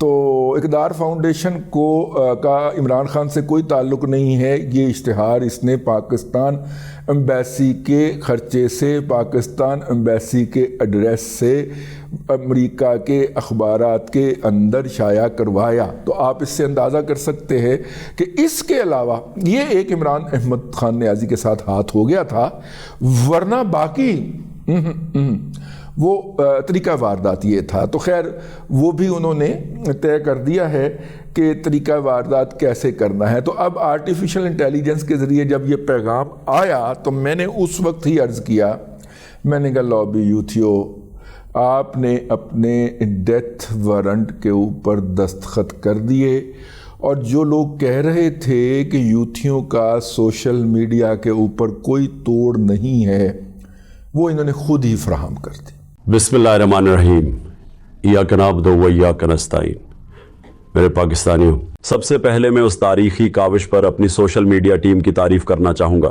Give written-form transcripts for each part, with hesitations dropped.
تو اقتدار فاؤنڈیشن کا عمران خان سے کوئی تعلق نہیں ہے. یہ اشتہار اس نے پاکستان ایمبیسی کے خرچے سے، پاکستان ایمبیسی کے ایڈریس سے امریکہ کے اخبارات کے اندر شائع کروایا. تو آپ اس سے اندازہ کر سکتے ہیں کہ اس کے علاوہ یہ ایک عمران احمد خان نیازی کے ساتھ ہاتھ ہو گیا تھا، ورنہ باقی وہ طریقہ واردات یہ تھا. تو خیر وہ بھی انہوں نے طے کر دیا ہے کہ طریقہ واردات کیسے کرنا ہے. تو اب آرٹیفیشل انٹیلیجنس کے ذریعے جب یہ پیغام آیا تو میں نے اس وقت ہی عرض کیا، میں نے کہا لابی یوتھیو، آپ نے اپنے ڈیتھ وارنٹ کے اوپر دستخط کر دیے، اور جو لوگ کہہ رہے تھے کہ یوتھیوں کا سوشل میڈیا کے اوپر کوئی توڑ نہیں ہے، وہ انہوں نے خود ہی فراہم کر دی. بسم اللہ الرحمن الرحیم. ایاک نعبد و ایاک نستعین. میرے پاکستانیوں، سب سے پہلے میں اس تاریخی کاوش پر اپنی سوشل میڈیا ٹیم کی تعریف کرنا چاہوں گا.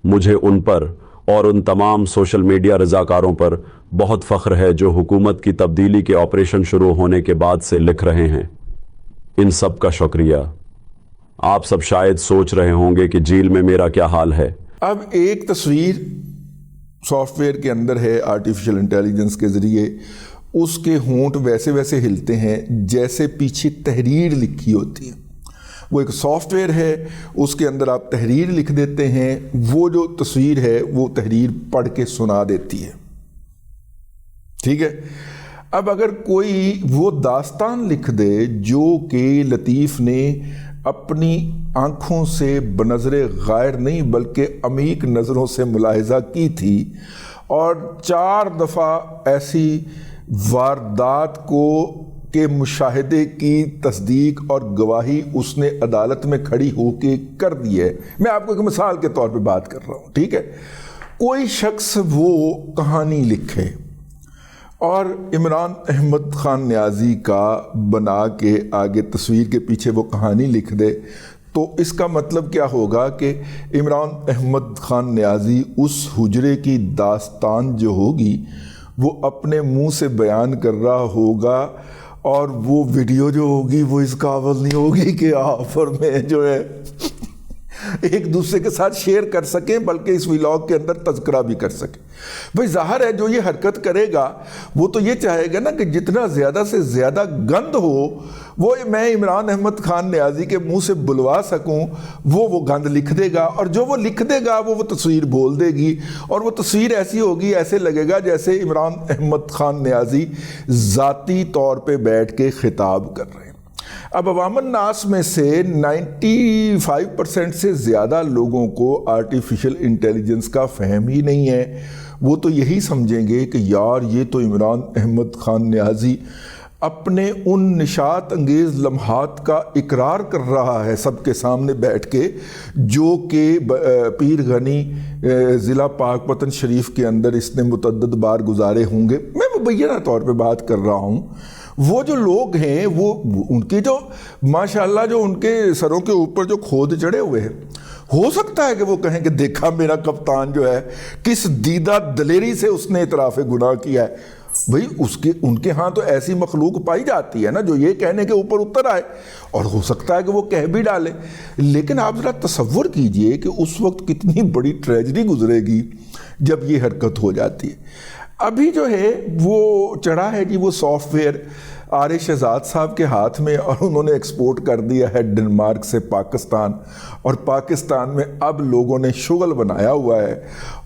مجھے ان پر اور ان تمام سوشل میڈیا رضاکاروں پر بہت فخر ہے جو حکومت کی تبدیلی کے آپریشن شروع ہونے کے بعد سے لکھ رہے ہیں. ان سب کا شکریہ. آپ سب شاید سوچ رہے ہوں گے کہ جیل میں میرا کیا حال ہے. اب ایک تصویر سافٹ ویئر کے اندر ہے آرٹیفیشل انٹیلیجنس کے ذریعے، اس کے ہونٹ ویسے ویسے ہلتے ہیں جیسے پیچھے تحریر لکھی ہوتی ہے. وہ ایک سافٹ ویئر ہے، اس کے اندر آپ تحریر لکھ دیتے ہیں، وہ جو تصویر ہے وہ تحریر پڑھ کے سنا دیتی ہے. ٹھیک ہے. اب اگر کوئی وہ داستان لکھ دے جو کہ لطیف نے اپنی آنکھوں سے بنظر غائر نہیں بلکہ عمیق نظروں سے ملاحظہ کی تھی، اور 4 دفعہ ایسی واردات کے مشاہدے کی تصدیق اور گواہی اس نے عدالت میں کھڑی ہو کے کر دی ہے. میں آپ کو ایک مثال کے طور پہ بات کر رہا ہوں. ٹھیک ہے. کوئی شخص وہ کہانی لکھے اور عمران احمد خان نیازی کا بنا کے آگے تصویر کے پیچھے وہ کہانی لکھ دے، تو اس کا مطلب کیا ہوگا کہ عمران احمد خان نیازی اس حجرے کی داستان جو ہوگی وہ اپنے منہ سے بیان کر رہا ہوگا، اور وہ ویڈیو جو ہوگی وہ اس قابل نہیں ہوگی کہ آفر میں جو ہے ایک دوسرے کے ساتھ شیئر کر سکیں، بلکہ اس ویلاگ کے اندر تذکرہ بھی کر سکیں. بھئی ظاہر ہے جو یہ حرکت کرے گا وہ تو یہ چاہے گا نا کہ جتنا زیادہ سے زیادہ گند ہو وہ میں عمران احمد خان نیازی کے منہ سے بلوا سکوں، وہ گند لکھ دے گا، اور جو وہ لکھ دے گا وہ تصویر بول دے گی، اور وہ تصویر ایسی ہوگی ایسے لگے گا جیسے عمران احمد خان نیازی ذاتی طور پہ بیٹھ کے خطاب کر رہے ہیں. اب عوام الناس میں سے 95% سے زیادہ لوگوں کو آرٹیفیشل انٹیلیجنس کا فہم ہی نہیں ہے. وہ تو یہی سمجھیں گے کہ یار یہ تو عمران احمد خان نیازی اپنے ان نشاط انگیز لمحات کا اقرار کر رہا ہے سب کے سامنے بیٹھ کے، جو کہ پیر غنی ضلع پاک پتن شریف کے اندر اس نے متعدد بار گزارے ہوں گے. میں مبینہ طور پہ بات کر رہا ہوں. وہ جو لوگ ہیں وہ ان کی جو ماشاءاللہ جو ان کے سروں کے اوپر جو کھود چڑھے ہوئے ہیں، ہو سکتا ہے کہ وہ کہیں کہ دیکھا میرا کپتان جو ہے کس دیدہ دلیری سے اس نے اعتراف گناہ کیا ہے. بھئی ان کے ہاں تو ایسی مخلوق پائی جاتی ہے نا جو یہ کہنے کے اوپر اتر آئے، اور ہو سکتا ہے کہ وہ کہہ بھی ڈالے. لیکن آپ ذرا تصور کیجئے کہ اس وقت کتنی بڑی ٹریجڈی گزرے گی جب یہ حرکت ہو جاتی ہے. ابھی جو ہے وہ چڑھا ہے جی وہ سافٹ ویئر آر شہزاد صاحب کے ہاتھ میں، اور انہوں نے ایکسپورٹ کر دیا ہے ڈنمارک سے پاکستان، اور پاکستان میں اب لوگوں نے شغل بنایا ہوا ہے،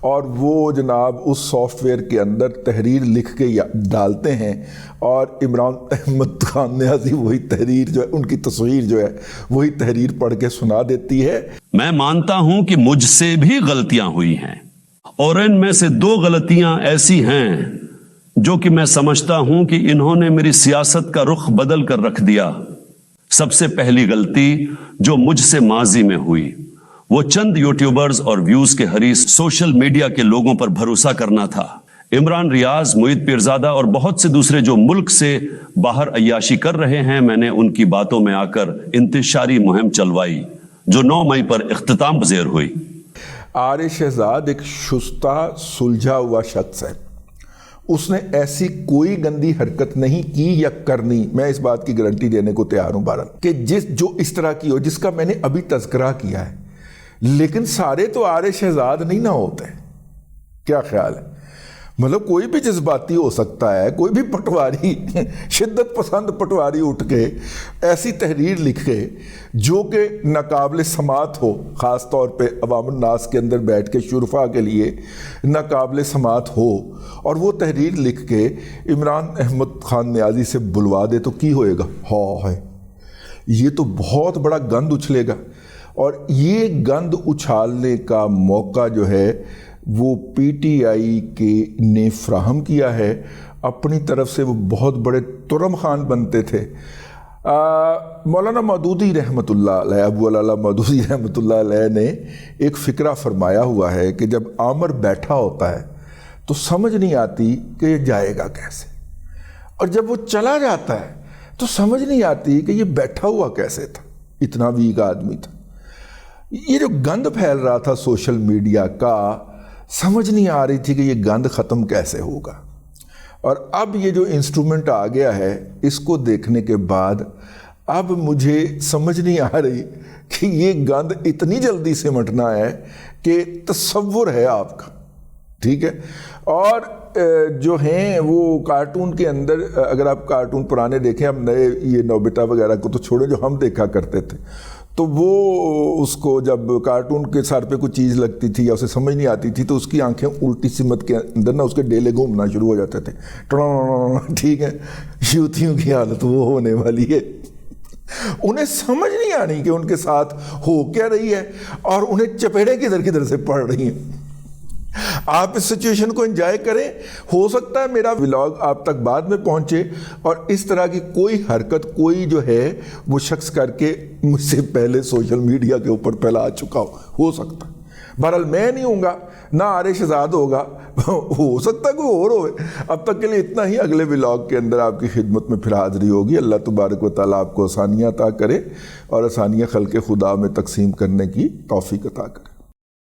اور وہ جناب اس سافٹ ویئر کے اندر تحریر لکھ کے ڈالتے ہیں، اور عمران احمد خان نیازی وہی تحریر جو ہے ان کی تصویر جو ہے وہی تحریر پڑھ کے سنا دیتی ہے. میں مانتا ہوں کہ مجھ سے بھی غلطیاں ہوئی ہیں، اور ان میں سے 2 غلطیاں ایسی ہیں جو کہ میں سمجھتا ہوں کہ انہوں نے میری سیاست کا رخ بدل کر رکھ دیا. سب سے پہلی غلطی جو مجھ سے ماضی میں ہوئی وہ چند یوٹیوبرز اور ویوز کے حریص سوشل میڈیا کے لوگوں پر بھروسہ کرنا تھا. عمران ریاض، معید پیرزادہ اور بہت سے دوسرے جو ملک سے باہر عیاشی کر رہے ہیں، میں نے ان کی باتوں میں آ کر انتشاری مہم چلوائی جو 9 مئی پر اختتام پذیر ہوئی. آر شہزاد ایک شستہ سلجھا ہوا شخص ہے. اس نے ایسی کوئی گندی حرکت نہیں کی یا کرنی، میں اس بات کی گارنٹی دینے کو تیار ہوں بہرحال، کہ جو اس طرح کی ہو جس کا میں نے ابھی تذکرہ کیا ہے. لیکن سارے تو آرے شہزاد نہیں نہ ہوتے. کیا خیال ہے؟ مطلب کوئی بھی جذباتی ہو سکتا ہے، کوئی بھی پٹواری، شدت پسند پٹواری اٹھ کے ایسی تحریر لکھے جو کہ ناقابل سماعت ہو، خاص طور پہ عوام الناس کے اندر بیٹھ کے شرفا کے لیے ناقابل سماعت ہو، اور وہ تحریر لکھ کے عمران احمد خان نیازی سے بلوا دے تو کی ہوئے گا؟ ہے یہ تو بہت بڑا گند اچھلے گا. اور یہ گند اچھالنے کا موقع جو ہے وہ پی ٹی آئی کے نے فراہم کیا ہے. اپنی طرف سے وہ بہت بڑے ترم خان بنتے تھے. مولانا مودودی رحمۃ اللہ علیہ، ابو العلا مودودی رحمۃ اللہ علیہ نے ایک فقرہ فرمایا ہوا ہے کہ جب آمر بیٹھا ہوتا ہے تو سمجھ نہیں آتی کہ یہ جائے گا کیسے، اور جب وہ چلا جاتا ہے تو سمجھ نہیں آتی کہ یہ بیٹھا ہوا کیسے تھا، اتنا ویک آدمی تھا. یہ جو گند پھیل رہا تھا سوشل میڈیا کا، سمجھ نہیں آ رہی تھی کہ یہ گند ختم کیسے ہوگا. اور اب یہ جو انسٹرومنٹ آ گیا ہے، اس کو دیکھنے کے بعد اب مجھے سمجھ نہیں آ رہی کہ یہ گند اتنی جلدی سمٹنا ہے کہ تصور ہے آپ کا. ٹھیک ہے. اور جو ہیں وہ کارٹون کے اندر، اگر آپ کارٹون پرانے دیکھیں، اب نئے یہ نوبیتا وغیرہ کو تو چھوڑیں جو ہم دیکھا کرتے تھے، تو وہ اس کو جب کارٹون کے سر پہ کوئی چیز لگتی تھی یا اسے سمجھ نہیں آتی تھی تو اس کی آنکھیں الٹی سمت کے اندر نا اس کے ڈیلے گھومنا شروع ہو جاتے تھے. ٹھیک ہے. یوتھیوں کی حالت وہ ہونے والی ہے. انہیں سمجھ نہیں آنی کہ ان کے ساتھ ہو کیا رہی ہے، اور انہیں چپیڑیں کدھر کدھر سے پڑ رہی ہیں. آپ اس سچویشن کو انجوائے کریں. ہو سکتا ہے میرا ولاگ آپ تک بعد میں پہنچے اور اس طرح کی کوئی حرکت کوئی جو ہے وہ شخص کر کے مجھ سے پہلے سوشل میڈیا کے اوپر پھیلا چکا ہو سکتا ہے. بہرحال میں نہیں ہوں گا، نہ آرے شہزاد ہوگا، ہو سکتا ہے کوئی اور ہوئے. اب تک کے لیے اتنا ہی. اگلے ولاگ کے اندر آپ کی خدمت میں پھر حاضری ہوگی. اللہ تبارک و تعالیٰ آپ کو آسانیاں عطا کرے اور آسانیاں خلق خدا میں تقسیم کرنے کی توفیق عطا کرے.